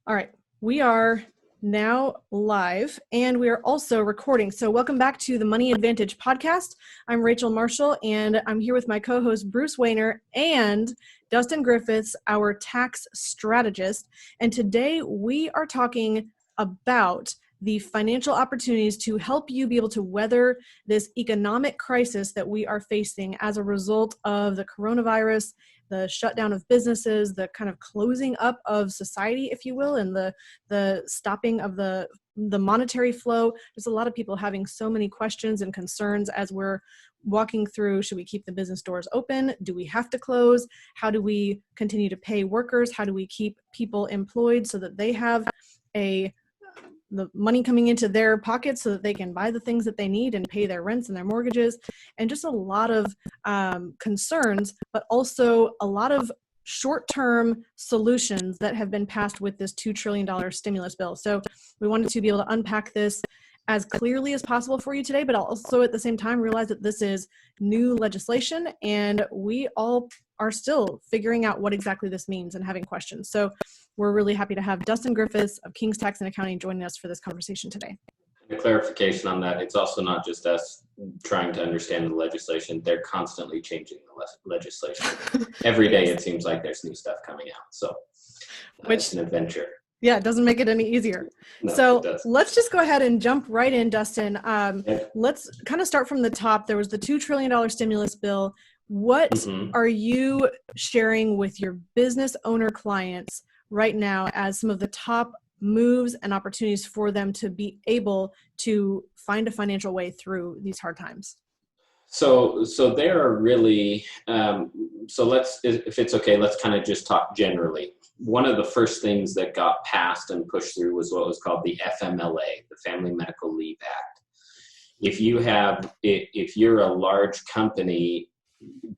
All right, we are now live and we are also recording. So welcome back to the Money Advantage podcast. I'm Rachel Marshall and I'm here with my co-host Bruce Wayner and Dustin Griffiths, our tax strategist. And today we are talking about the financial opportunities to help you be able to weather this economic crisis that we are facing as a result of the coronavirus, the shutdown of businesses, the kind of closing up of society, if you will, and the stopping of the monetary flow. There's a lot of people having so many questions and concerns as we're walking through, should we keep the business doors open? Do we have to close? How do we continue to pay workers? How do we keep people employed so that they have the money coming into their pockets so that they can buy the things that they need and pay their rents and their mortgages, and just a lot of concerns, but also a lot of short-term solutions that have been passed with this $2 trillion stimulus bill. So we wanted to be able to unpack this as clearly as possible for you today, but also at the same time realize that this is new legislation and we all are still figuring out what exactly this means and having questions. So we're really happy to have Dustin Griffiths of King's Tax and Accounting joining us for this conversation today. A clarification on that, it's also not just us trying to understand the legislation. They're constantly changing the legislation. Every day it seems like there's new stuff coming out. So it's an adventure. Yeah, it doesn't make it any easier. No, so let's just go ahead and jump right in, Dustin. Let's kind of start from the top. There was the $2 trillion stimulus bill. What are you sharing with your business owner clients right now as some of the top moves and opportunities for them to be able to find a financial way through these hard times? So there are really, so let's, if it's okay, let's kind of just talk generally. One of the first things that got passed and pushed through was what was called the FMLA, the Family Medical Leave Act. If you're a large company,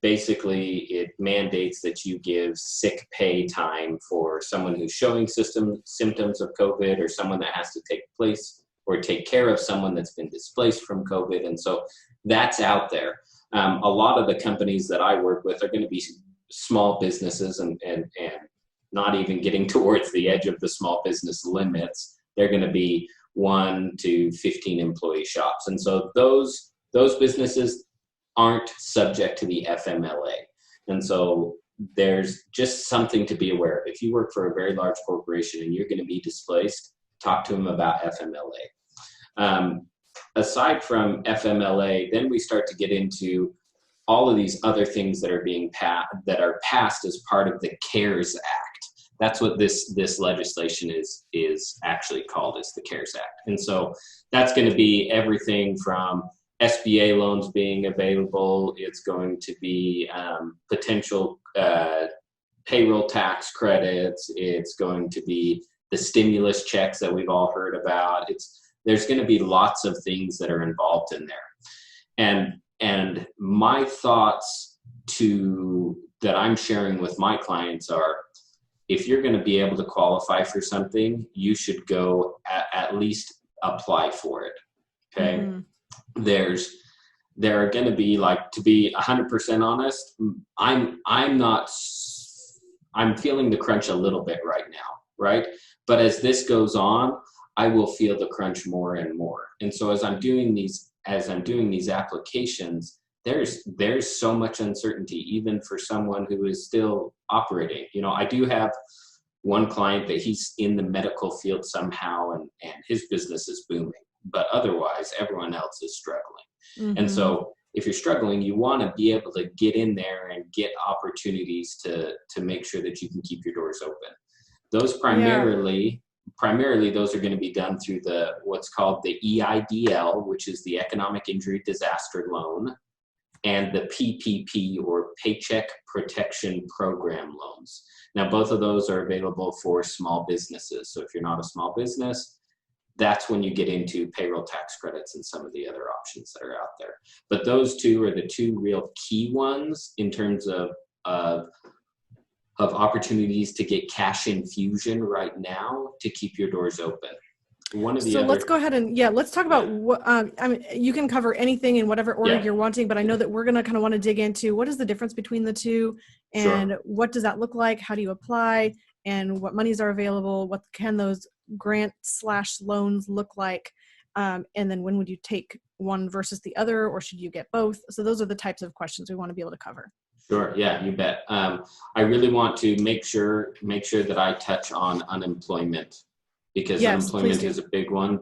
basically it mandates that you give sick pay time for someone who's showing symptoms of COVID, or someone that has to take place or take care of someone that's been displaced from COVID. And so that's out there. A lot of the companies that I work with are going to be small businesses and not even getting towards the edge of the small business limits. They're going to be 1 to 15 employee shops. And so those businesses aren't subject to the FMLA. And so there's just something to be aware of. If you work for a very large corporation and you're going to be displaced, talk to them about FMLA. Aside from FMLA, then we start to get into all of these other things that are passed as part of the CARES Act. That's what this legislation is actually called, is the CARES Act. And so that's going to be everything from SBA loans being available. It's going to be potential payroll tax credits. It's going to be the stimulus checks that we've all heard about. There's going to be lots of things that are involved in there. And my thoughts that I'm sharing with my clients are, if you're going to be able to qualify for something, you should go at least apply for it. Okay. Mm-hmm. There are going to be, like, to be 100% honest, I'm feeling the crunch a little bit right now. Right. But as this goes on, I will feel the crunch more and more. And so as I'm doing these applications, there's so much uncertainty, even for someone who is still operating. I do have one client that he's in the medical field somehow, and his business is booming, but otherwise everyone else is struggling. Mm-hmm. And so if you're struggling, you want to be able to get in there and get opportunities to make sure that you can keep your doors open. Those primarily those are going to be done through what's called the EIDL, which is the Economic Injury Disaster Loan, and the PPP, or Paycheck Protection Program loans. Now, both of those are available for small businesses. So if you're not a small business, that's when you get into payroll tax credits and some of the other options that are out there. But those two are the two real key ones in terms of opportunities to get cash infusion right now to keep your doors open. Let's go ahead and let's talk about what, you can cover anything in whatever order you're wanting, but I know that we're going to kind of want to dig into what is the difference between the two, and what does that look like? How do you apply? and what monies are available, what can those grant/loans look like, and then when would you take one versus the other, or should you get both? So those are the types of questions we want to be able to cover. Sure. Yeah, you bet. I really want to make sure that I touch on unemployment, because unemployment is a big one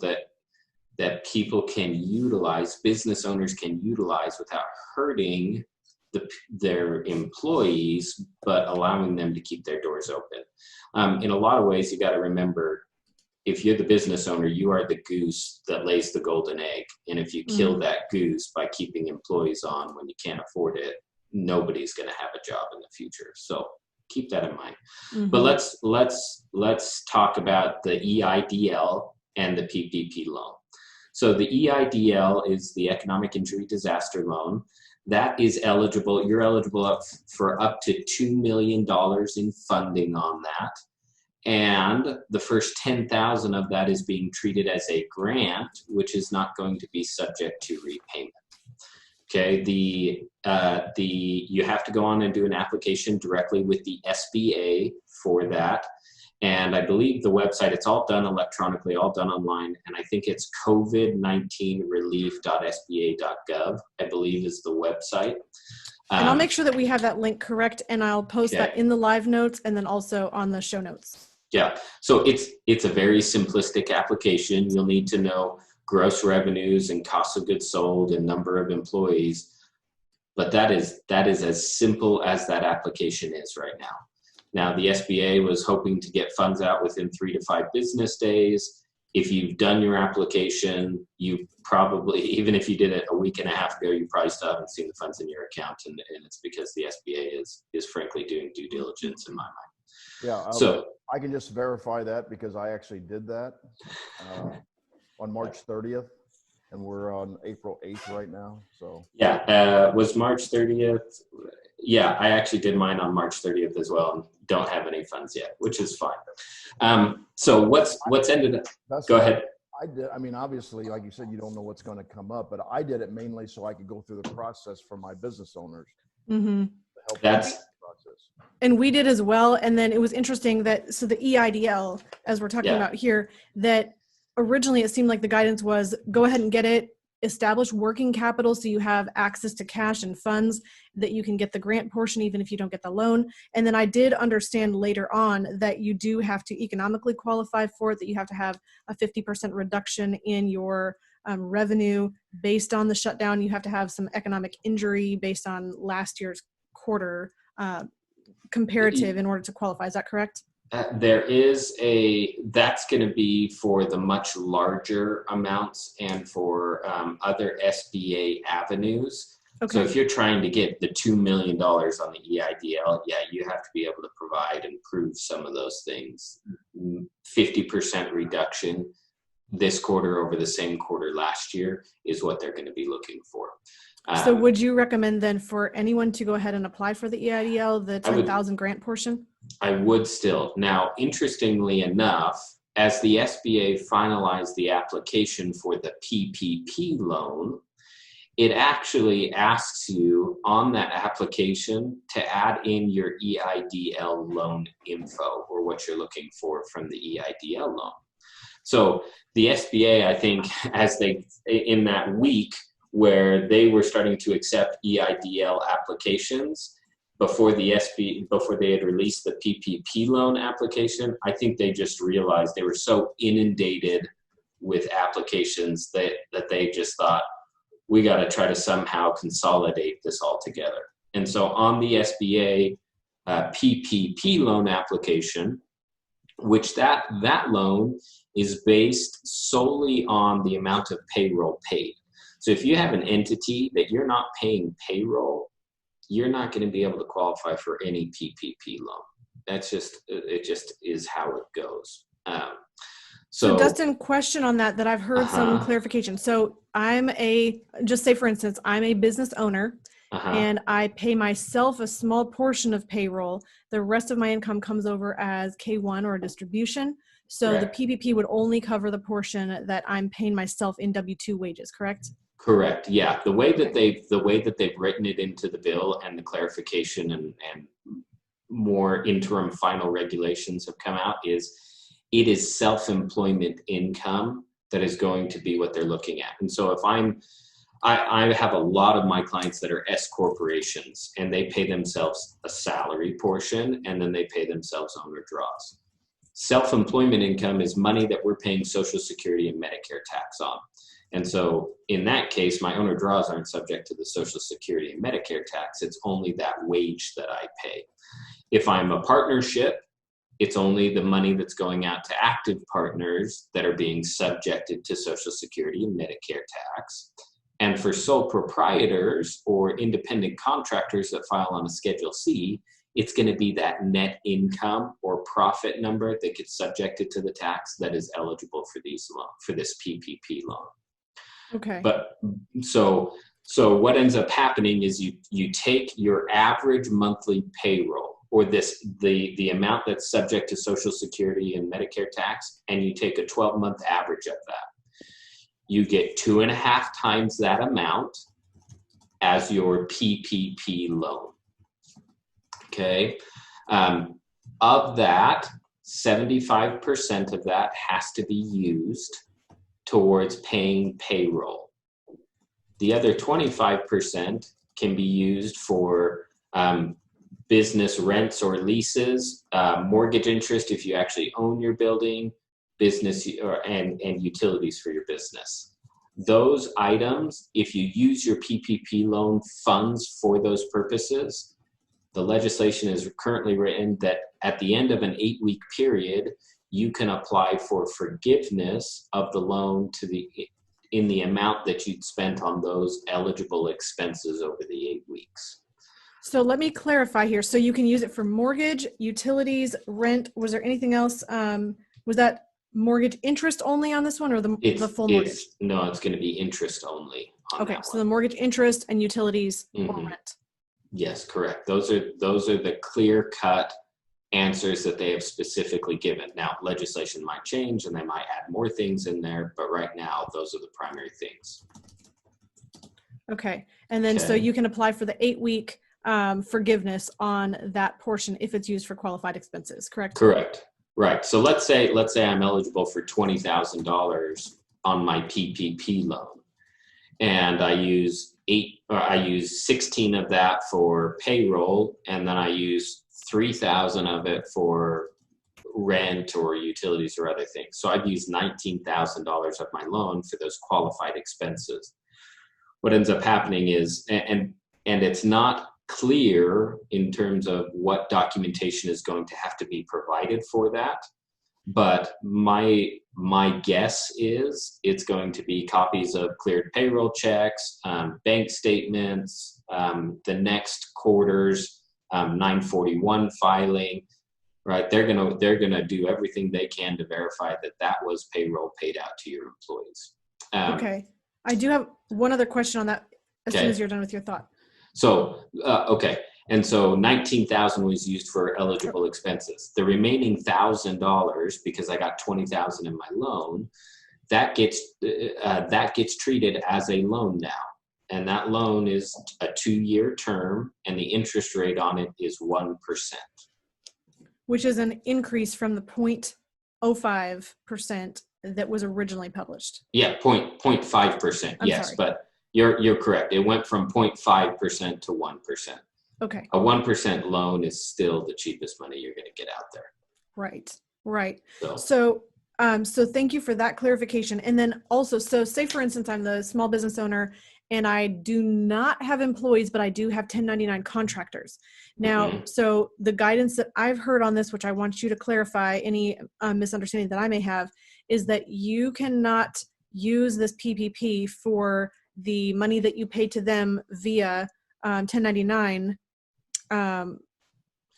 that people can utilize, business owners can utilize without hurting their employees, but allowing them to keep their doors open. In a lot of ways, you got to remember, if you're the business owner, you are the goose that lays the golden egg. And if you kill that goose by keeping employees on when you can't afford it, nobody's going to have a job in the future. So keep that in mind. But let's talk about the EIDL and the PPP loan. So the EIDL is the Economic Injury Disaster Loan. That is eligible. You're eligible for up to $2 million in funding on that. And the first $10,000 of that is being treated as a grant, which is not going to be subject to repayment. Okay, you have to go on and do an application directly with the SBA for that. And I believe the website, it's all done electronically, all done online. And I think it's covid19relief.sba.gov, I believe is the website. And I'll make sure that we have that link correct, and I'll post that in the live notes and then also on the show notes. Yeah, so it's a very simplistic application. You'll need to know gross revenues and cost of goods sold and number of employees. But that is as simple as that application is right now. Now, the SBA was hoping to get funds out within 3 to 5 business days. If you've done your application, you probably, even if you did it a week and a half ago, you probably still haven't seen the funds in your account. And it's because the SBA is frankly doing due diligence in my mind. Yeah, I can just verify that because I actually did that on March 30th. And we're on April 8th right now. So was March 30th. Yeah, I actually did mine on March 30th as well, and don't have any funds yet, which is fine. So what's ended up? Go ahead. I did. I mean, obviously, like you said, you don't know what's going to come up, but I did it mainly so I could go through the process for my business owners. Mm-hmm. Process. And we did as well. And then it was interesting that, so the EIDL, as we're talking about here, that originally it seemed like the guidance was go ahead and get it, establish working capital so you have access to cash and funds that you can get the grant portion even if you don't get the loan. And then I did understand later on that you do have to economically qualify for it, that you have to have a 50% reduction in your revenue based on the shutdown. You have to have some economic injury based on last year's quarter comparative in order to qualify. Is that correct? That's going to be for the much larger amounts and for other SBA avenues. Okay. So if you're trying to get the $2 million on the EIDL, you have to be able to provide and prove some of those things. 50% reduction this quarter over the same quarter last year is what they're going to be looking for. So would you recommend then for anyone to go ahead and apply for the EIDL, the 10,000 grant portion? I would still. Now, interestingly enough, as the SBA finalized the application for the PPP loan, it actually asks you on that application to add in your EIDL loan info, or what you're looking for from the EIDL loan. So the SBA, I think, as in that week where they were starting to accept EIDL applications, before they had released the PPP loan application, I think they just realized they were so inundated with applications that they just thought, we got to try to somehow consolidate this all together. And so on the SBA PPP loan application, which that loan is based solely on the amount of payroll paid. So if you have an entity that you're not paying payroll, you're not going to be able to qualify for any PPP loan. It just is how it goes. So Dustin, question on that I've heard some clarification. So just say for instance, I'm a business owner and I pay myself a small portion of payroll. The rest of my income comes over as K1 or a distribution. So correct. The PPP would only cover the portion that I'm paying myself in W-2 wages, correct? Correct. Yeah. The way that they've written it into the bill and the clarification and more interim final regulations have come out, is it is self-employment income that is going to be what they're looking at. And so if I have a lot of my clients that are S corporations, and they pay themselves a salary portion, and then they pay themselves owner draws. Self-employment income is money that we're paying Social Security and Medicare tax on. And so in that case, my owner draws aren't subject to the Social Security and Medicare tax. It's only that wage that I pay. If I'm a partnership, it's only the money that's going out to active partners that are being subjected to Social Security and Medicare tax. And for sole proprietors or independent contractors that file on a Schedule C, it's going to be that net income or profit number that gets subjected to the tax that is eligible for this PPP loan. Okay. But so what ends up happening is you take your average monthly payroll, or the amount that's subject to Social Security and Medicare tax, and you take a 12-month average of that. You get 2.5 times that amount as your PPP loan. Okay. Of that, 75% of that has to be used towards paying payroll. The other 25% can be used for business rents or leases, mortgage interest if you actually own your building, business and utilities for your business. Those items, if you use your PPP loan funds for those purposes, the legislation is currently written that at the end of an 8-week period, you can apply for forgiveness of the loan in the amount that you'd spent on those eligible expenses over the 8 weeks. So let me clarify here. So you can use it for mortgage, utilities, rent. Was there anything else? Was that mortgage interest only on this one, or the full mortgage? No, it's going to be interest only on okay, that so one. the mortgage interest and utilities or rent. Yes, correct. Those are the clear-cut answers that they have specifically given. Now, legislation might change and they might add more things in there, but right now, those are the primary things. Okay, and then so you can apply for the 8-week forgiveness on that portion if it's used for qualified expenses, correct? Correct. Right. So let's say I'm eligible for $20,000 on my PPP loan, and I use 16 of that for payroll, and then I use 3,000 of it for rent or utilities or other things. So I've used $19,000 of my loan for those qualified expenses. What ends up happening is, and it's not clear in terms of what documentation is going to have to be provided for that, but my guess is it's going to be copies of cleared payroll checks, bank statements, the next quarter's 941 filing, right? They're gonna do everything they can to verify that was payroll paid out to your employees. Okay, I do have one other question on that as soon as you're done with your thought. So, okay. And so 19,000 was used for eligible expenses. The remaining $1,000, because I got 20,000 in my loan, that gets treated as a loan now. And that loan is a 2-year term, and the interest rate on it is 1%. Which is an increase from the 0.05% that was originally published. Yeah, 0.5%. Yes, sorry. but you're correct. It went from 0.5% to 1%. Okay. A 1% loan is still the cheapest money you're going to get out there. Right. So thank you for that clarification. And then also, so say for instance, I'm the small business owner and I do not have employees, but I do have 1099 contractors. Now, so the guidance that I've heard on this, which I want you to clarify any misunderstanding that I may have, is that you cannot use this PPP for the money that you pay to them via 1099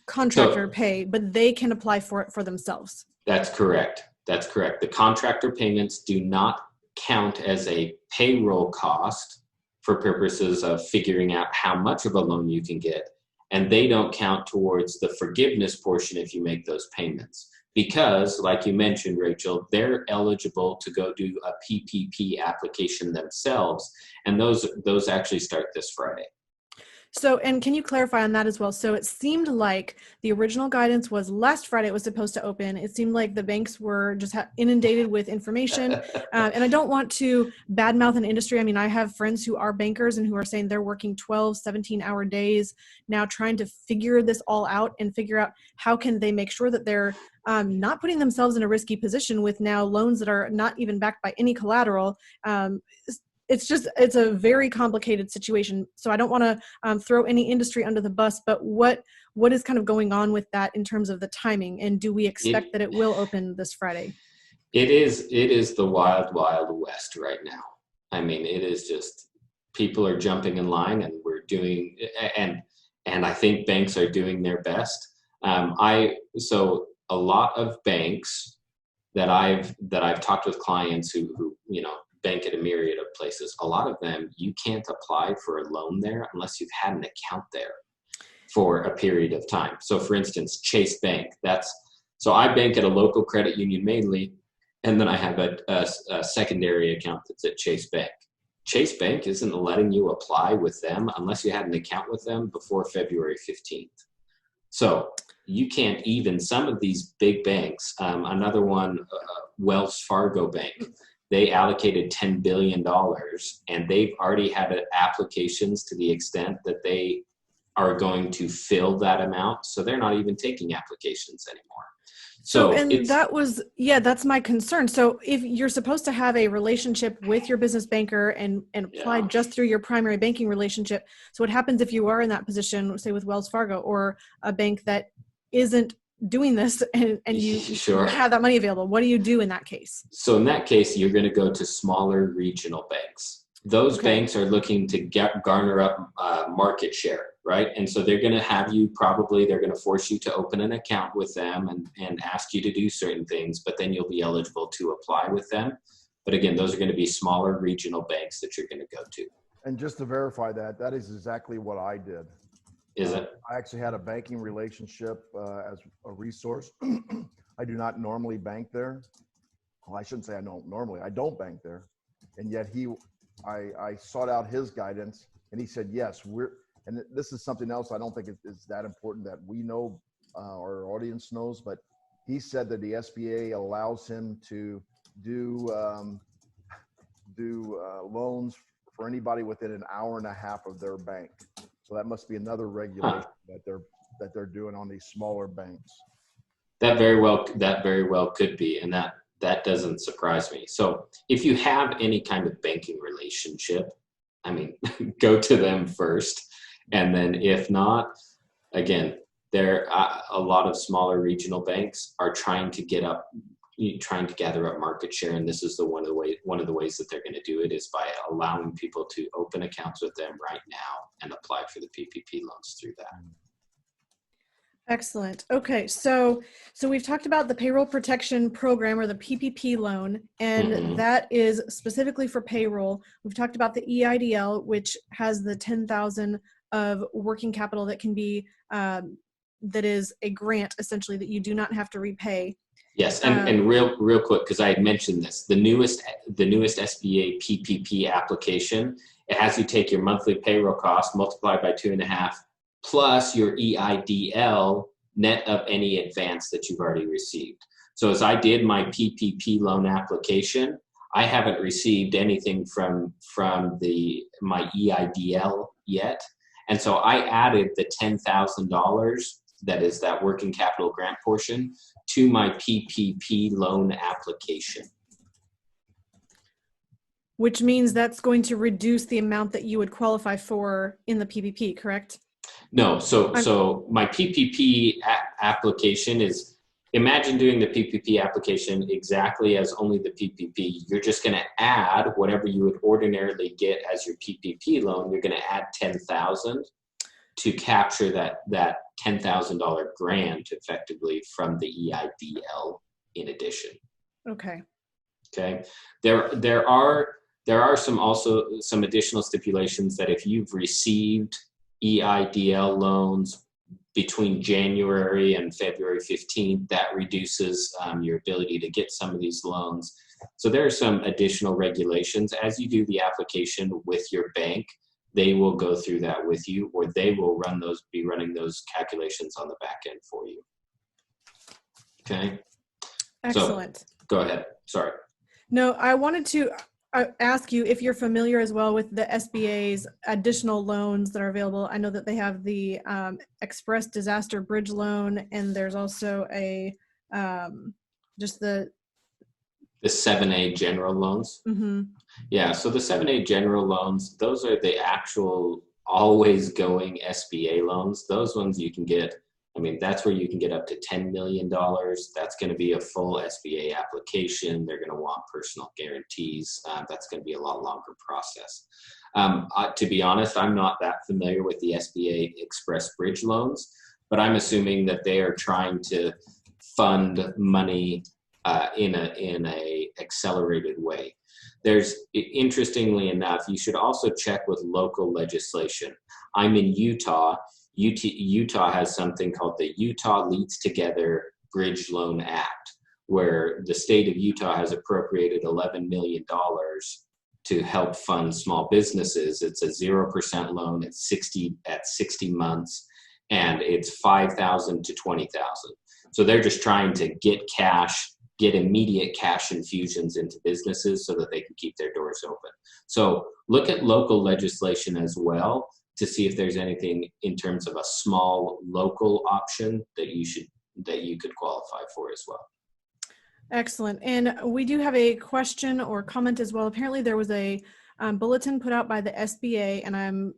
contractor pay, but they can apply for it for themselves. That's correct. The contractor payments do not count as a payroll cost for purposes of figuring out how much of a loan you can get, and they don't count towards the forgiveness portion if you make those payments. Because, like you mentioned, Rachel, they're eligible to go do a PPP application themselves, and those actually start this Friday. So, and can you clarify on that as well? So it seemed like the original guidance was last Friday it was supposed to open. It seemed like the banks were just inundated with information. And I don't want to badmouth an industry. I mean, I have friends who are bankers and who are saying they're working 12, 17-hour days now trying to figure this all out and figure out how can they make sure that they're not putting themselves in a risky position with now loans that are not even backed by any collateral. It's a very complicated situation. So I don't want to throw any industry under the bus, but what is kind of going on with that in terms of the timing? And do we expect that it will open this Friday? It is the wild, wild west right now. I mean, it is just, people are jumping in line and we're doing, and I think banks are doing their best. So a lot of banks that I've talked with clients who bank at a myriad of places, a lot of them, you can't apply for a loan there unless you've had an account there for a period of time. So for instance, Chase Bank, so I bank at a local credit union mainly, and then I have a secondary account that's at Chase Bank. Chase Bank isn't letting you apply with them unless you had an account with them before February 15th. So you can't even, some of these big banks, another one, Wells Fargo Bank, they allocated $10 billion and they've already had applications to the extent that they are going to fill that amount. So they're not even taking applications anymore. So that's my concern. So if you're supposed to have a relationship with your business banker and apply just through your primary banking relationship. So what happens if you are in that position, say with Wells Fargo or a bank that isn't doing this and you have that money available? What do you do in that case? So in that case, you're going to go to smaller regional banks. Those banks are looking to garner up market share, right? And so they're going to have you they're going to force you to open an account with them and ask you to do certain things, but then you'll be eligible to apply with them. But again, those are going to be smaller regional banks that you're going to go to. And just to verify that is exactly what I did. Is it? I actually had a banking relationship as a resource. I do not normally bank there. Well, I shouldn't say I don't bank there. And yet I sought out his guidance and he said, yes, and this is something else I don't think is that important that we know, our audience knows, but he said that the SBA allows him to do loans for anybody within an hour and a half of their bank. So that must be another regulation that they're doing on these smaller banks. That very well could be, and that doesn't surprise me. So if you have any kind of banking relationship, I mean, go to them first, and then if not, again, there a lot of smaller regional banks are trying to gather up market share, and this is one of the ways that they're going to do it is by allowing people to open accounts with them right now and apply for the PPP loans through that. Excellent. Okay, so we've talked about the Payroll Protection Program or the PPP loan, and that is specifically for payroll. We've talked about the EIDL, which has the $10,000 of working capital that can be that is a grant essentially that you do not have to repay. Yes, and real quick, because I had mentioned this, the newest SBA PPP application, it has you take your monthly payroll cost, multiply by 2.5, plus your EIDL net of any advance that you've already received. So as I did my PPP loan application, I haven't received anything from my EIDL yet, and so I added the $10,000 that is that working capital grant portion to my PPP loan application. Which means that's going to reduce the amount that you would qualify for in the PPP, correct? No, so my PPP application is, imagine doing the PPP application exactly as only the PPP. You're just going to add whatever you would ordinarily get as your PPP loan. You're going to add $10,000 to capture that $10,000 grant effectively from the EIDL in addition. Okay. There are some additional stipulations that if you've received EIDL loans between January and February 15th, that reduces your ability to get some of these loans. So there are some additional regulations as you do the application with your bank. they will go through that with you, or they will be running those calculations on the back end for you. Okay. Excellent. So, go ahead. Sorry. No, I wanted to ask you if you're familiar as well with the SBA's additional loans that are available. I know that they have the Express Disaster Bridge Loan, and there's also a just the 7A general loans. Mm-hmm. Yeah, so the 7A general loans, those are the actual always going SBA loans. Those ones you can get, I mean, that's where you can get up to $10 million. That's going to be a full SBA application. They're going to want personal guarantees. That's going to be a lot longer process. To be honest, I'm not that familiar with the SBA Express Bridge loans, but I'm assuming that they are trying to fund money in a accelerated way. Interestingly enough, you should also check with local legislation. I'm in Utah. Utah has something called the Utah Leads Together Bridge Loan Act, where the state of Utah has appropriated $11 million to help fund small businesses. It's a 0% loan at 60 months, and it's $5,000 to $20,000. So they're just trying to get immediate cash infusions into businesses so that they can keep their doors open. So look at local legislation as well to see if there's anything in terms of a small local option that you could qualify for as well. Excellent. And we do have a question or comment as well. Apparently there was a bulletin put out by the SBA, and I'm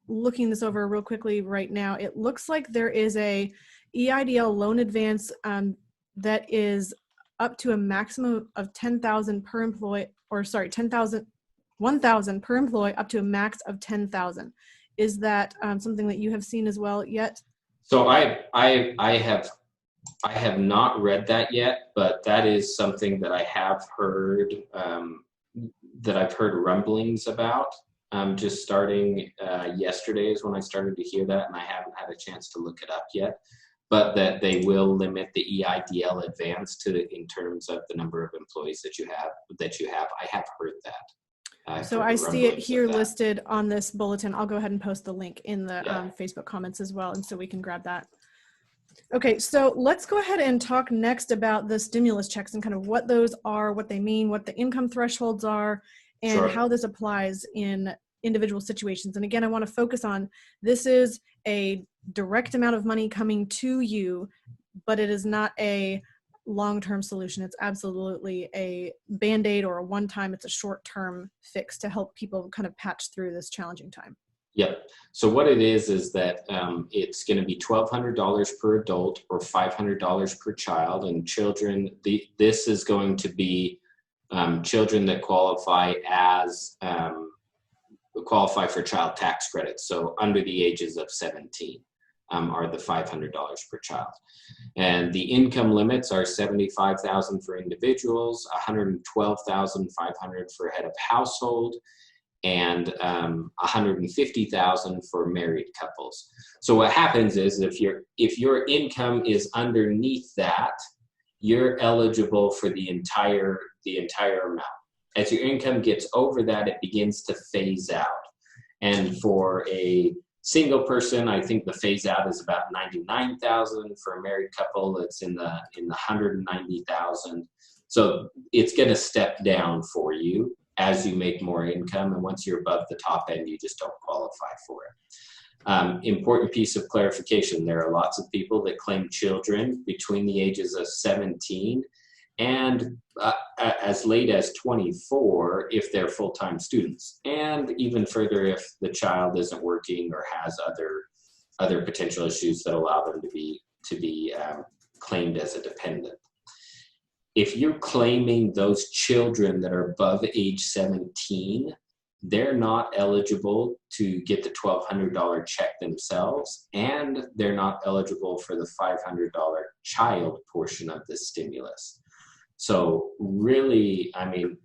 looking this over real quickly right now. It looks like there is a EIDL loan advance that is up to a maximum of $10,000 per employee, or sorry, $1,000 per employee, up to a max of $10,000. Is that something that you have seen as well yet? So I have not read that yet, but that is something that I have heard, that I've heard rumblings about. Just starting yesterday is when I started to hear that, and I haven't had a chance to look it up yet. But that they will limit the EIDL advance in terms of the number of employees that you have. I have heard that. So I see it here listed on this bulletin. I'll go ahead and post the link in the Facebook comments as well, and so we can grab that. Okay, so let's go ahead and talk next about the stimulus checks and kind of what those are, what they mean, what the income thresholds are, and how this applies in individual situations. And again, I want to focus on this is a direct amount of money coming to you, but it is not a long-term solution. It's absolutely a Band-Aid or a one-time, it's a short-term fix to help people kind of patch through this challenging time. Yep. So what it is that it's going to be $1,200 per adult or $500 per child, and children, this is going to be children that qualify for child tax credits. So under the ages of 17 are the $500 per child. And the income limits are $75,000 for individuals, $112,500 for head of household, and $150,000 for married couples. So what happens is if your income is underneath that, you're eligible for the entire amount. As your income gets over that, it begins to phase out. And for a single person, I think the phase out is about $99,000. For a married couple, it's in the $190,000. So it's going to step down for you as you make more income, and once you're above the top end, you just don't qualify for it. Important piece of clarification: there are lots of people that claim children between the ages of 17 and as late as 24 if they're full-time students, and even further if the child isn't working or has other potential issues that allow them to be claimed as a dependent. If you're claiming those children that are above age 17, they're not eligible to get the $1,200 check themselves, and they're not eligible for the $500 child portion of the stimulus. So really, I mean,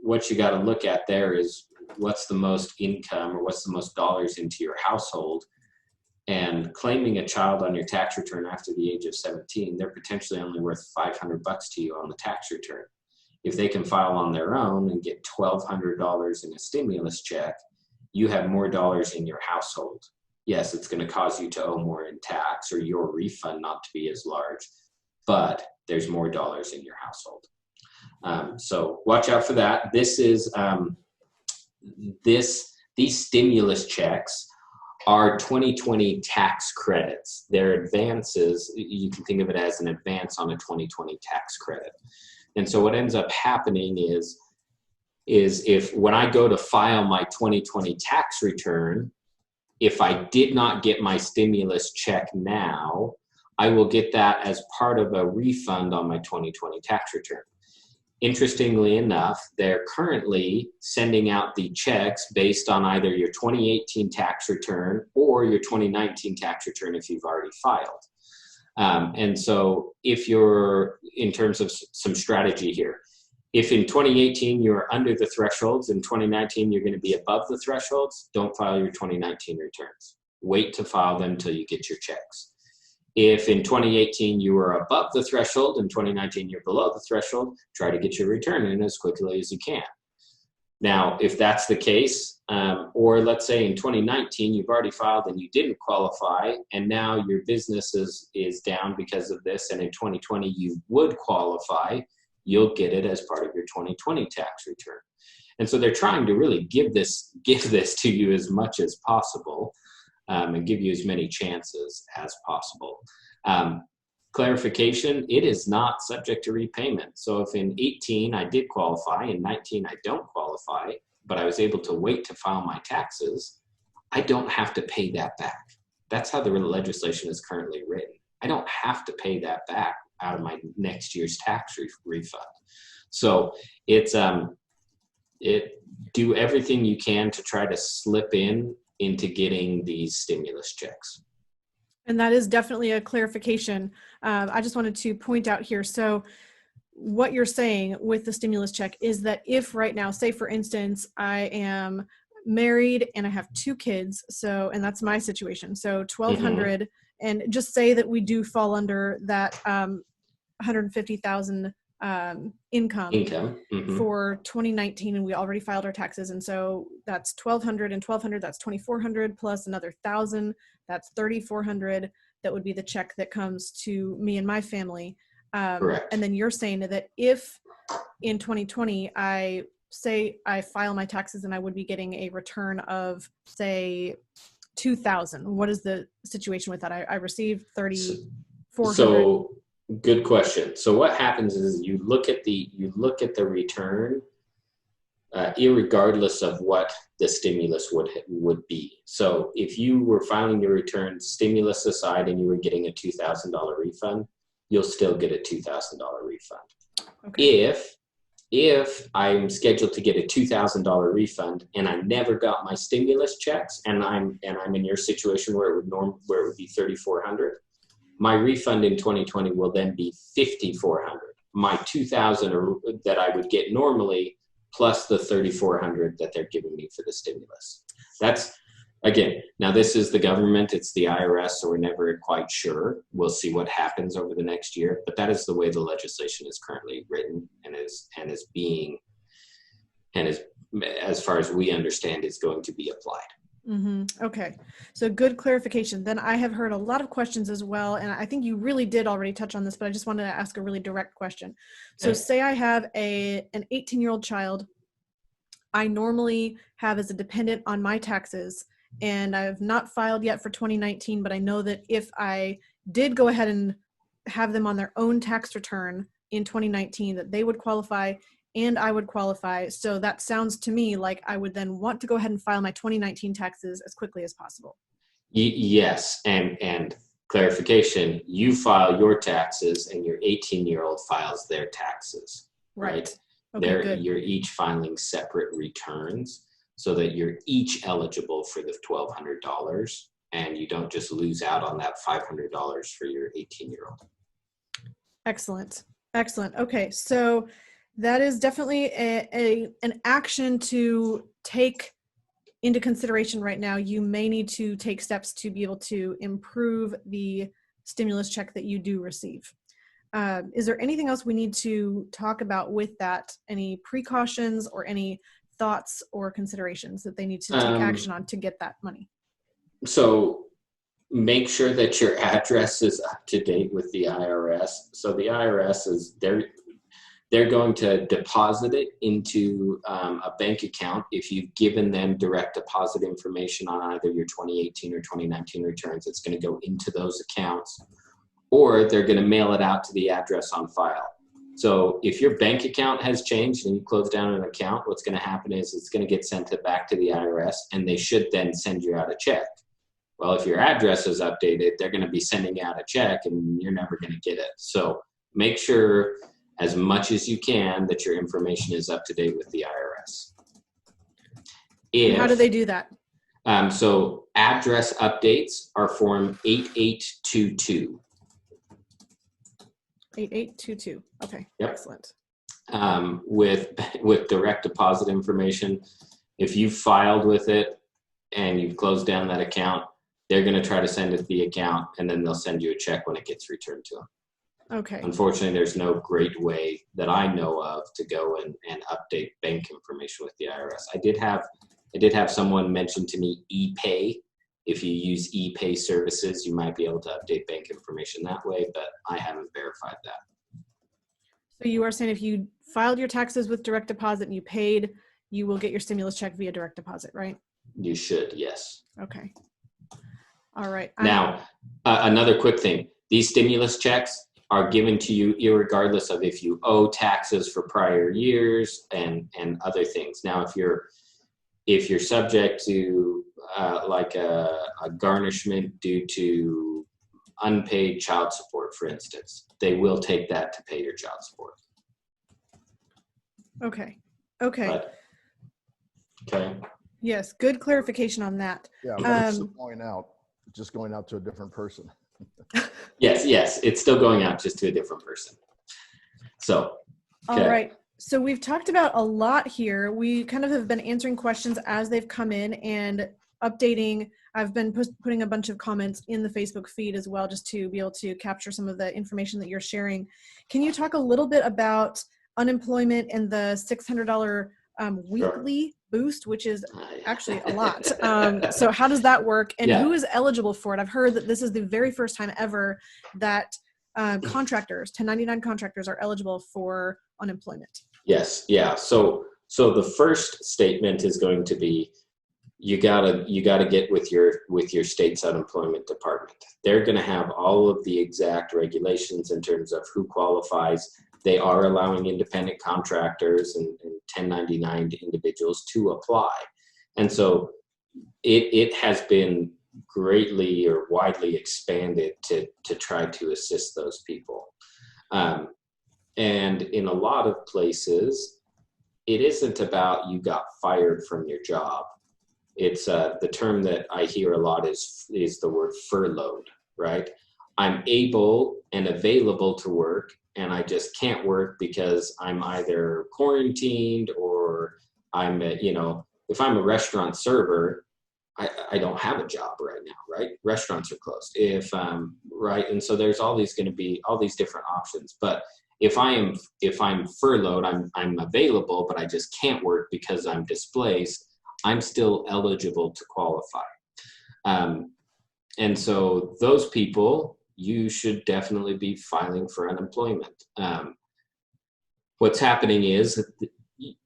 what you got to look at there is what's the most income or what's the most dollars into your household. And claiming a child on your tax return after the age of 17, they're potentially only worth $500 to you on the tax return. If they can file on their own and get $1,200 in a stimulus check, you have more dollars in your household. Yes, it's going to cause you to owe more in tax or your refund not to be as large, but there's more dollars in your household. So watch out for that. This is these stimulus checks are 2020 tax credits. They're advances. You can think of it as an advance on a 2020 tax credit. And so what ends up happening is if when I go to file my 2020 tax return, if I did not get my stimulus check now, I will get that as part of a refund on my 2020 tax return. Interestingly enough, they're currently sending out the checks based on either your 2018 tax return or your 2019 tax return if you've already filed. And so if you're, in terms of some strategy here, if in 2018 you're under the thresholds, in 2019 you're going to be above the thresholds, don't file your 2019 returns. Wait to file them until you get your checks. If in 2018 you were above the threshold, in 2019 you're below the threshold, try to get your return in as quickly as you can. Now, if that's the case, or let's say in 2019 you've already filed and you didn't qualify, and now your business is down because of this, and in 2020 you would qualify, you'll get it as part of your 2020 tax return. And so they're trying to really give this to you as much as possible. And give you as many chances as possible. Clarification, it is not subject to repayment. So if in 18 I did qualify, in 19 I don't qualify, but I was able to wait to file my taxes, I don't have to pay that back. That's how the legislation is currently written. I don't have to pay that back out of my next year's tax refund. So it's do everything you can to try to slip into getting these stimulus checks. And that is definitely a clarification. I just wanted to point out here. So what you're saying with the stimulus check is that if right now, say for instance, I am married and I have 2 kids, so, and that's my situation. So 1,200, and just say that we do fall under that 150,000 income for 2019, and we already filed our taxes, and so that's 1,200 and 1,200, that's 2,400 plus another 1,000, that's 3,400. That would be the check that comes to me and my family. Correct. And then you're saying that if in 2020 I say I file my taxes and I would be getting a return of say 2,000, what is the situation with that? I received 3,400. So good question. So what happens is you look at the return, irregardless of what the stimulus would be. So if you were filing your return, stimulus aside, and you were getting a $2,000 refund, you'll still get a $2,000 refund. Okay. If I'm scheduled to get a $2,000 refund and I never got my stimulus checks, and I'm in your situation where it would be 3,400. My refund in 2020 will then be 5,400. My 2,000 that I would get normally, plus the 3,400 that they're giving me for the stimulus. That's, again, now this is the government, it's the IRS, so we're never quite sure. We'll see what happens over the next year, but that is the way the legislation is currently written and is as far as we understand, is going to be applied. Okay. So good clarification. Then I have heard a lot of questions as well. And I think you really did already touch on this, but I just wanted to ask a really direct question. So say I have an 18-year-old child I normally have as a dependent on my taxes, and I have not filed yet for 2019, but I know that if I did go ahead and have them on their own tax return in 2019, that they would qualify and I would qualify. So that sounds to me like I would then want to go ahead and file my 2019 taxes as quickly as possible. Yes, and clarification, you file your taxes and your 18-year-old files their taxes, right? Okay, good. You're each filing separate returns so that you're each eligible for the $1,200, and you don't just lose out on that $500 for your 18-year-old. Excellent. Okay, so that is definitely an action to take into consideration right now. You may need to take steps to be able to improve the stimulus check that you do receive. Is there anything else we need to talk about with that? Any precautions or any thoughts or considerations that they need to take action on to get that money? So make sure that your address is up to date with the IRS. So the IRS is they're going to deposit it into a bank account if you've given them direct deposit information on either your 2018 or 2019 returns. It's going to go into those accounts, or they're going to mail it out to the address on file. So if your bank account has changed and you close down an account, what's going to happen is it's going to get sent back to the IRS, and they should then send you out a check. Well, if your address is updated, they're going to be sending out a check and you're never going to get it. So make sure as much as you can that your information is up to date with the IRS. How do they do that? So address updates are form 8822. 8822. Okay. Yep. Excellent. With direct deposit information, if you've filed with it and you've closed down that account, they're going to try to send it to the account, and then they'll send you a check when it gets returned to them. Okay. Unfortunately, there's no great way that I know of to go and update bank information with the IRS. I did have someone mention to me ePay. If you use ePay services, you might be able to update bank information that way, but I haven't verified that. So you are saying if you filed your taxes with direct deposit and you paid, you will get your stimulus check via direct deposit, right? You should, yes. Okay. All right. Now, another quick thing. These stimulus checks are given to you irregardless of if you owe taxes for prior years and other things. Now, if you're subject to like a garnishment due to unpaid child support, for instance, they will take that to pay your child support. Okay. Okay. Yes. Good clarification on that. Yeah, but it's just going out to a different person. Yes, it's still going out just to a different person. So, okay. All right. So we've talked about a lot here. We kind of have been answering questions as they've come in and updating. I've been putting a bunch of comments in the Facebook feed as well, just to be able to capture some of the information that you're sharing. Can you talk a little bit about unemployment and the $600 weekly boost, which is actually a lot. So how does that work, and who is eligible for it? I've heard that this is the very first time ever that contractors, 1099 contractors, are eligible for unemployment. Yes. Yeah. So the first statement is going to be, you gotta get with your state's unemployment department. They're going to have all of the exact regulations in terms of who qualifies. They are allowing independent contractors and 1099 individuals to apply. And so it has been greatly or widely expanded to try to assist those people. And in a lot of places, it isn't about you got fired from your job. It's the term that I hear a lot is the word furloughed, right? I'm able and available to work, and I just can't work because I'm either quarantined or I'm, if I'm a restaurant server, I don't have a job right now, right? Restaurants are closed. Right. And so there's going to be all these different options. But if I'm furloughed, I'm available, but I just can't work because I'm displaced, I'm still eligible to qualify. And so those people, you should definitely be filing for unemployment. What's happening is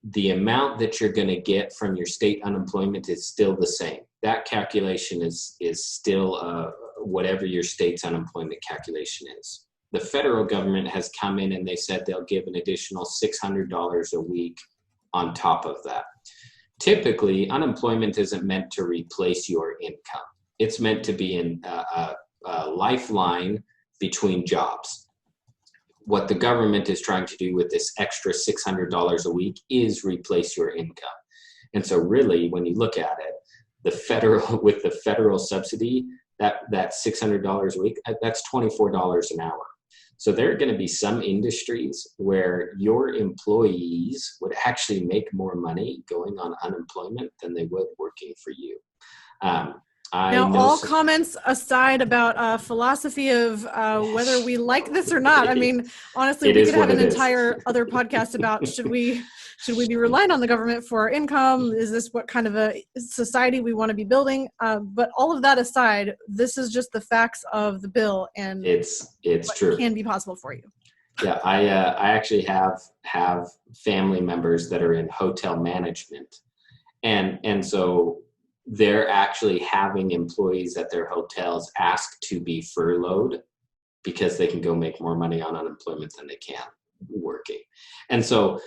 the amount that you're going to get from your state unemployment is still the same. That calculation is still whatever your state's unemployment calculation is. The federal government has come in and they said they'll give an additional $600 a week on top of that. Typically, unemployment isn't meant to replace your income. It's meant to be a lifeline between jobs. What the government is trying to do with this extra $600 a week is replace your income. And so really, when you look at it, with the federal subsidy, that $600 a week, that's $24 an hour. So there are going to be some industries where your employees would actually make more money going on unemployment than they would working for you. Now, all comments aside about philosophy of whether we like this or not. I mean, honestly, we could have an entire other podcast about should we be relying on the government for our income? Is this what kind of a society we want to be building? But all of that aside, this is just the facts of the bill, and it's what true. Can be possible for you. Yeah, I actually have family members that are in hotel management, and so they're actually having employees at their hotels ask to be furloughed because they can go make more money on unemployment than they can working. And so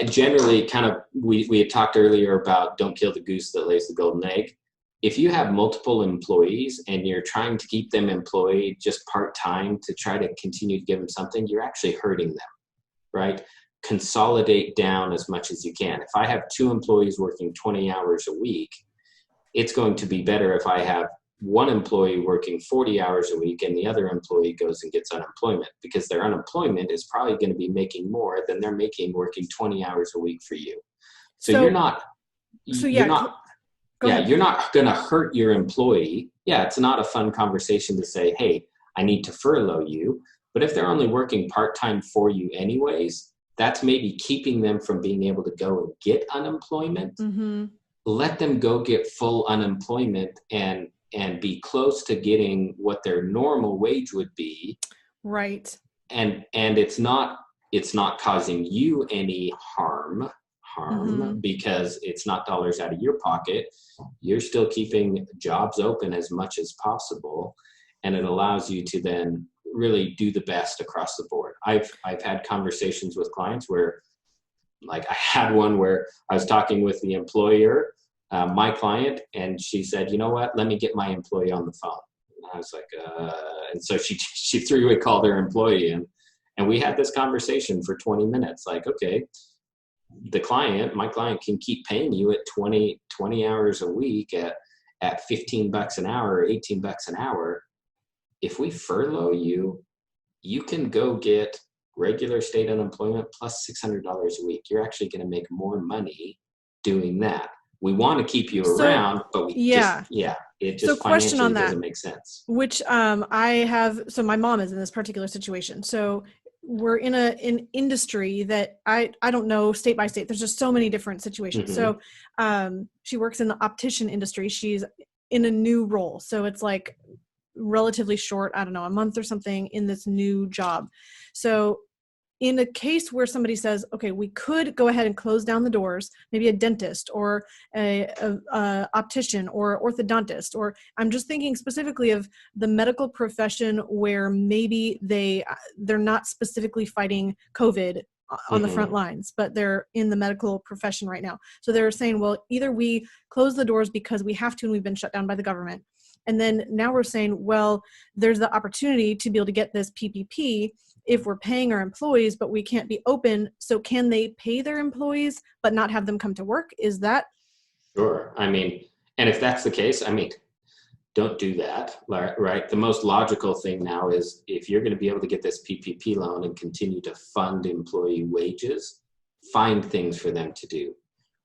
generally kind of, we had talked earlier about don't kill the goose that lays the golden egg. If you have multiple employees and you're trying to keep them employed just part-time to try to continue to give them something, you're actually hurting them, right? Consolidate down as much as you can. If I have 2 employees working 20 hours a week, it's going to be better if I have one employee working 40 hours a week and the other employee goes and gets unemployment, because their unemployment is probably going to be making more than they're making working 20 hours a week for you. So you're not going to hurt your employee. Yeah, it's not a fun conversation to say, hey, I need to furlough you. But if they're only working part-time for you anyways, that's maybe keeping them from being able to go and get unemployment. Mm-hmm. Let them go get full unemployment and be close to getting what their normal wage would be. Right. And it's not causing you any harm Mm-hmm. because it's not dollars out of your pocket. You're still keeping jobs open as much as possible, and it allows you to then really do the best across the board. I've had conversations with clients where, like, I had one where I was talking with the employer, my client, and she said, you know what, let me get my employee on the phone. And I was like, and so she three-way called her employee, and we had this conversation for 20 minutes. Like, okay, my client can keep paying you at 20 hours a week at $15 an hour, or $18 an hour. If we furlough you, you can go get regular state unemployment plus $600 a week. You're actually going to make more money doing that. We want to keep you around, but it just financially doesn't make sense. Which so my mom is in this particular situation. So we're in an industry that I don't know state by state. There's just so many different situations. Mm-hmm. So she works in the optician industry. She's in a new role. So it's like relatively short, I don't know, a month or something in this new job. So in a case where somebody says, okay, we could go ahead and close down the doors, maybe a dentist or a optician or orthodontist, or I'm just thinking specifically of the medical profession where maybe they're not specifically fighting COVID on the front lines, but they're in the medical profession right now. So they're saying, well, either we close the doors because we have to and we've been shut down by the government. And then now we're saying, well, there's the opportunity to be able to get this PPP if we're paying our employees, but we can't be open. So can they pay their employees but not have them come to work? Is that? Sure. I mean, and if that's the case, I mean, don't do that, right? The most logical thing now is if you're going to be able to get this PPP loan and continue to fund employee wages, find things for them to do.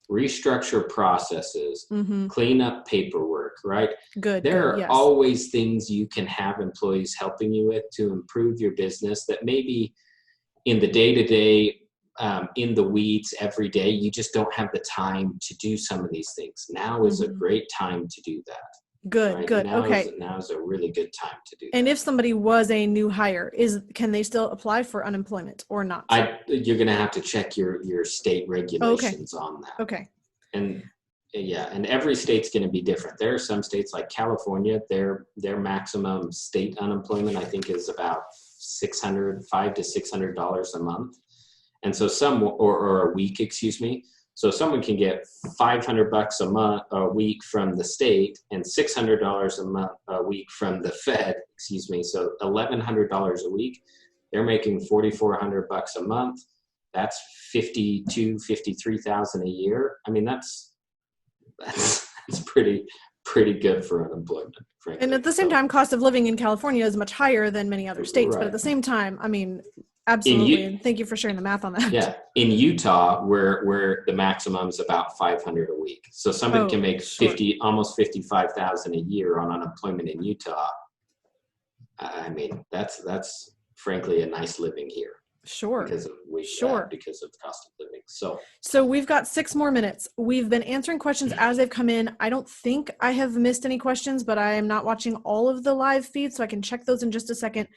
Restructure processes, clean up paperwork, right? There are always things you can have employees helping you with to improve your business that maybe in the day-to-day, in the weeds every day, you just don't have the time to do some of these things. Now is a great time to do that. Good. Now is a really good time to do that. And if somebody was a new hire, can they still apply for unemployment or not? You're going to have to check your state regulations on that. Okay. And every state's going to be different. There are some states like California, their maximum state unemployment, I think, is about $500 to $600 a month. And so or a week, excuse me. So someone can get $500 a week from the state and $600 a week from the Fed, excuse me. So $1,100 a week. They're making $4,400 a month. That's $53,000 a year. I mean, that's pretty good for unemployment, frankly. And at the same time, cost of living in California is much higher than many other states. Right. But at the same time, I mean, Absolutely. And thank you for sharing the math on that. Yeah. In Utah, where the maximum is about 500 a week. So somebody can make almost 55,000 a year on unemployment in Utah. I mean, that's frankly a nice living here. Sure. Because of because of the cost of living. So we've got 6 more minutes. We've been answering questions as they've come in. I don't think I have missed any questions, but I am not watching all of the live feeds, so I can check those in just a second.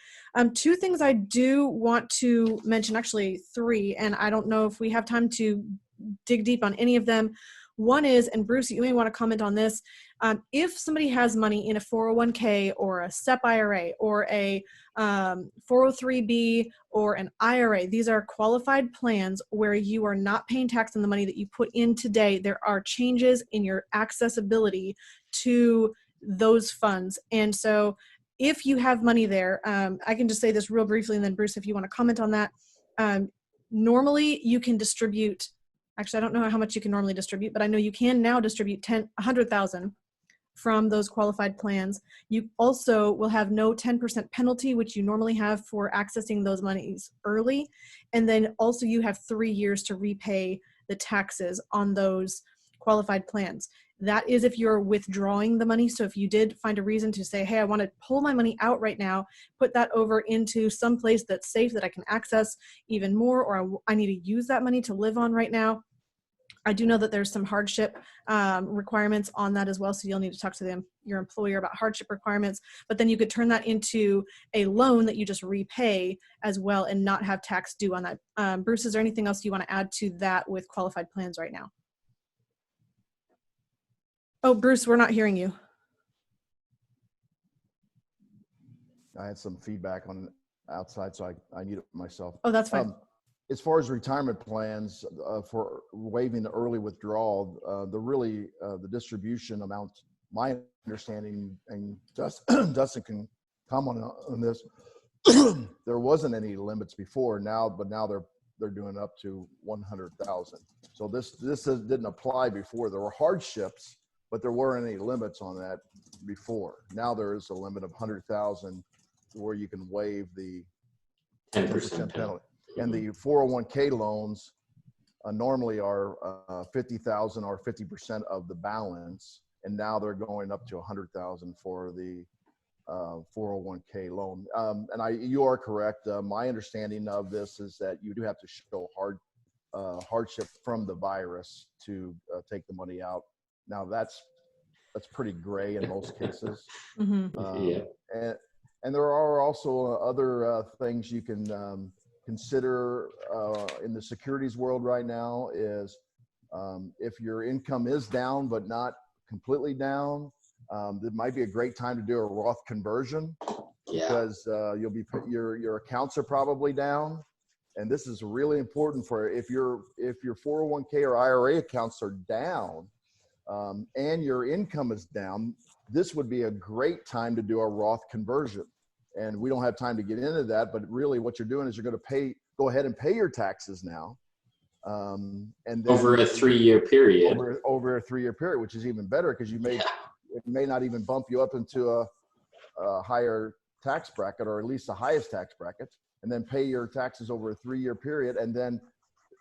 2 things I do want to mention, actually 3, and I don't know if we have time to dig deep on any of them. One is, and Bruce, you may want to comment on this, if somebody has money in a 401k or a SEP IRA or a 403b or an IRA, these are qualified plans where you are not paying tax on the money that you put in today. There are changes in your accessibility to those funds. And so if you have money there, I can just say this real briefly, and then Bruce, if you want to comment on that, normally you can distribute, actually, I don't know how much you can normally distribute, but I know you can now distribute 100,000 from those qualified plans. You also will have no 10% penalty, which you normally have for accessing those monies early. And then also you have 3 years to repay the taxes on those qualified plans. That is if you're withdrawing the money. So if you did find a reason to say, hey, I want to pull my money out right now, put that over into some place that's safe that I can access even more, or I need to use that money to live on right now. I do know that there's some hardship requirements on that as well. So you'll need to talk to your employer about hardship requirements, but then you could turn that into a loan that you just repay as well and not have tax due on that. Bruce, is there anything else you want to add to that with qualified plans right now? Oh, Bruce, we're not hearing you. I had some feedback on outside, so I muted myself. Oh, that's fine. As far as retirement plans for waiving the early withdrawal, the distribution amount, my understanding, and Dustin can comment on this, there wasn't any limits before but now they're doing up to 100,000. So this didn't apply before. There were hardships, but there weren't any limits on that before. Now there is a limit of 100,000 where you can waive the 10% penalty. And the 401k loans normally are 50,000 or 50% of the balance, and now they're going up to 100,000 for the 401k loan. And you are correct. My understanding of this is that you do have to show hardship from the virus to take the money out. Now that's pretty gray in most cases. Mm-hmm. And there are also other things you can consider in the securities world right now is if your income is down but not completely down, it might be a great time to do a Roth conversion because your accounts are probably down, and this is really important for if your 401k or IRA accounts are down and your income is down. This would be a great time to do a Roth conversion. And we don't have time to get into that, but really what you're doing is you're going to go ahead and pay your taxes now. And then over a 3-year period. Over a 3-year period, which is even better because it may not even bump you up into a higher tax bracket, or at least the highest tax bracket, and then pay your taxes over a 3-year period. And then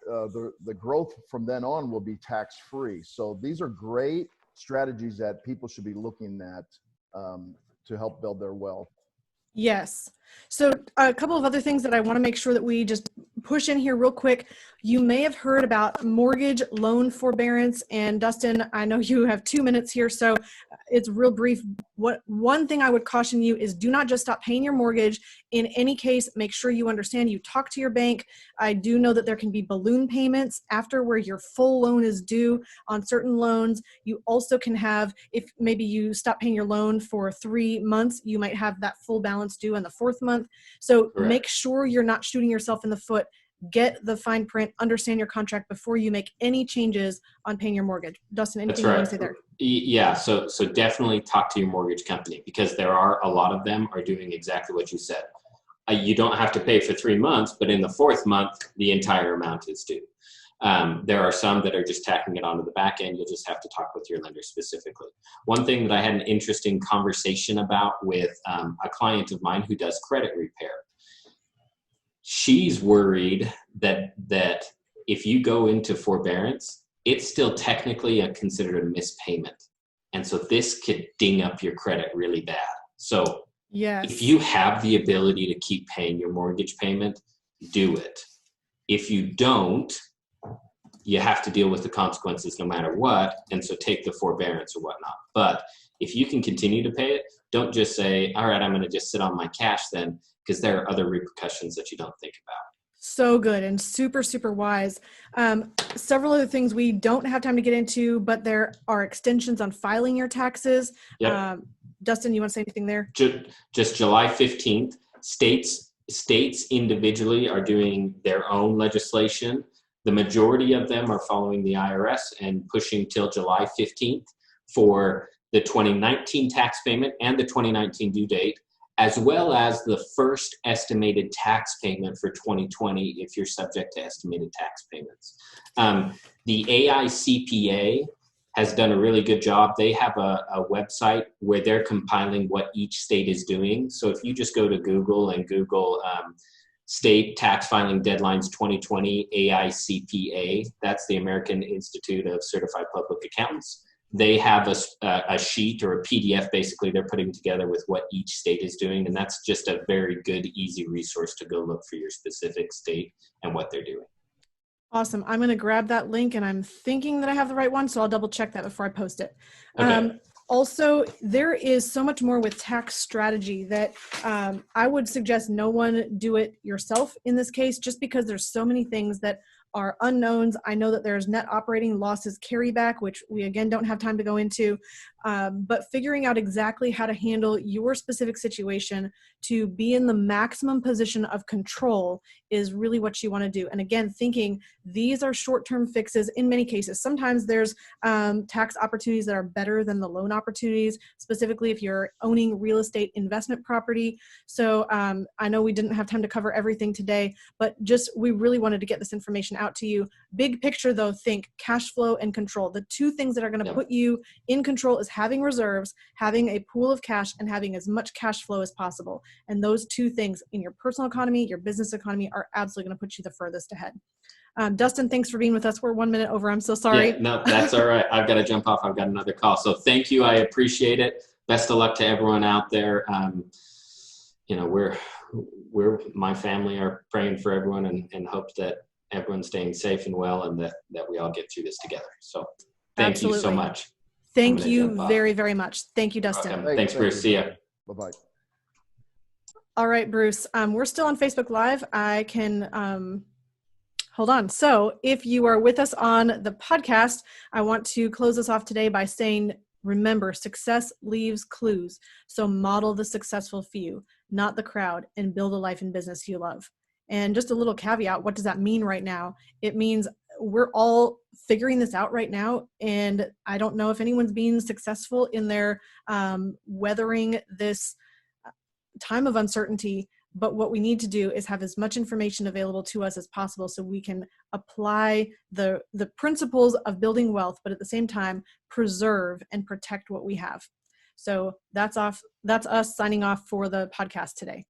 the growth from then on will be tax-free. So these are great strategies that people should be looking at to help build their wealth. Yes. So a couple of other things that I want to make sure that we just push in here real quick. You may have heard about mortgage loan forbearance, and Dustin, I know you have 2 minutes here, so it's real brief. One thing I would caution you is do not just stop paying your mortgage. In any case, make sure you understand, you talk to your bank. I do know that there can be balloon payments after where your full loan is due on certain loans. You also can have, if maybe you stop paying your loan for 3 months, you might have that full balance due on the 4th month. So Correct. Make sure you're not shooting yourself in the foot. Get the fine print, understand your contract before you make any changes on paying your mortgage. Dustin, anything you want to say there? Yeah, so definitely talk to your mortgage company, because there are a lot of them are doing exactly what you said. You don't have to pay for 3 months, but in the 4th month, the entire amount is due. There are some that are just tacking it onto the back end. You'll just have to talk with your lender specifically. One thing that I had an interesting conversation about with a client of mine who does credit repair. she's worried that if you go into forbearance, it's still technically considered a mispayment. And so this could ding up your credit really bad. So yes, if you have the ability to keep paying your mortgage payment, do it. If you don't, you have to deal with the consequences no matter what. And so take the forbearance or whatnot. But if you can continue to pay it, don't just say, all right, I'm going to just sit on my cash then, because there are other repercussions that you don't think about. So good and super, super wise. Several other things we don't have time to get into, but there are extensions on filing your taxes. Yep. Dustin, you want to say anything there? Just July 15th, states individually are doing their own legislation. The majority of them are following the IRS and pushing till July 15th for the 2019 tax payment and the 2019 due date, as well as the first estimated tax payment for 2020 if you're subject to estimated tax payments. The AICPA has done a really good job. They have a website where they're compiling what each state is doing. So if you just go to Google and Google State Tax Filing Deadlines 2020 AICPA, that's the American Institute of Certified Public Accountants. They have a sheet or a PDF basically they're putting together with what each state is doing. And that's just a very good, easy resource to go look for your specific state and what they're doing. Awesome. I'm going to grab that link and I'm thinking that I have the right one. So I'll double check that before I post it. Okay. Also, there is so much more with tax strategy that I would suggest no one do it yourself in this case, just because there's so many things that are unknowns. I know that there's net operating losses carryback, which we again don't have time to go into, but figuring out exactly how to handle your specific situation to be in the maximum position of control is really what you want to do. And again, thinking these are short-term fixes in many cases. Sometimes there's tax opportunities that are better than the loan opportunities, specifically if you're owning real estate investment property. So I know we didn't have time to cover everything today, but just we really wanted to get this information out to you. Big picture though, think cash flow and control. The two things that are going to put you in control is having reserves, having a pool of cash, and having as much cash flow as possible. And those two things in your personal economy, your business economy are absolutely going to put you the furthest ahead. Dustin, thanks for being with us. We're 1 minute over. I'm so sorry. Yeah, no, that's all right. I've got to jump off. I've got another call. So thank you. I appreciate it. Best of luck to everyone out there. We're my family are praying for everyone and hope that everyone's staying safe and well and that we all get through this together. So thank you so much. Thank you very, very much. Thank you, Dustin. Okay. Thanks, Bruce. See ya. Bye-bye. All right, Bruce. We're still on Facebook Live. I can hold on. So if you are with us on the podcast, I want to close us off today by saying, remember, success leaves clues. So model the successful few, not the crowd, and build a life and business you love. And just a little caveat, what does that mean right now? It means we're all figuring this out right now. And I don't know if anyone's being successful in their weathering this time of uncertainty. But what we need to do is have as much information available to us as possible so we can apply the principles of building wealth, but at the same time, preserve and protect what we have. So that's us signing off for the podcast today.